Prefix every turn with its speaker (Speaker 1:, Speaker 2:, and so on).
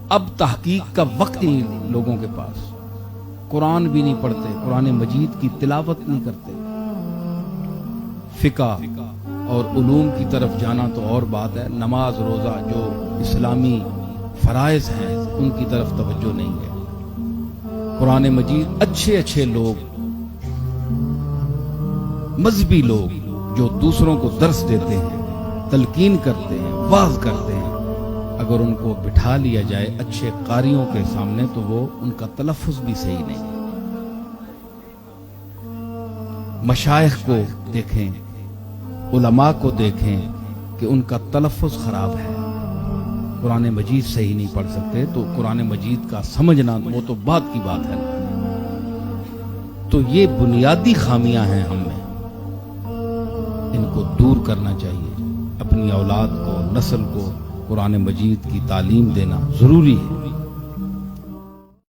Speaker 1: اب تحقیق کا وقت نہیں لوگوں کے پاس، قرآن بھی نہیں پڑھتے، قرآن مجید کی تلاوت نہیں کرتے، فقہ اور علوم کی طرف جانا تو اور بات ہے، نماز روزہ جو اسلامی فرائض ہیں ان کی طرف توجہ نہیں ہے۔ قرآن مجید اچھے لوگ، مذہبی لوگ جو دوسروں کو درس دیتے ہیں، تلقین کرتے ہیں، واعظ کرتے ہیں، اگر ان کو بٹھا لیا جائے اچھے قاریوں کے سامنے تو وہ ان کا تلفظ بھی صحیح نہیں ہے۔ مشائخ کو دیکھیں، علماء کو دیکھیں کہ ان کا تلفظ خراب ہے، قرآن مجید صحیح نہیں پڑھ سکتے، تو قرآن مجید کا سمجھنا وہ تو بعد کی بات ہے۔ تو یہ بنیادی خامیاں ہیں ہم میں، ان کو دور کرنا چاہیے۔ اپنی اولاد کو، نسل کو قرآن مجید کی تعلیم دینا ضروری ہے۔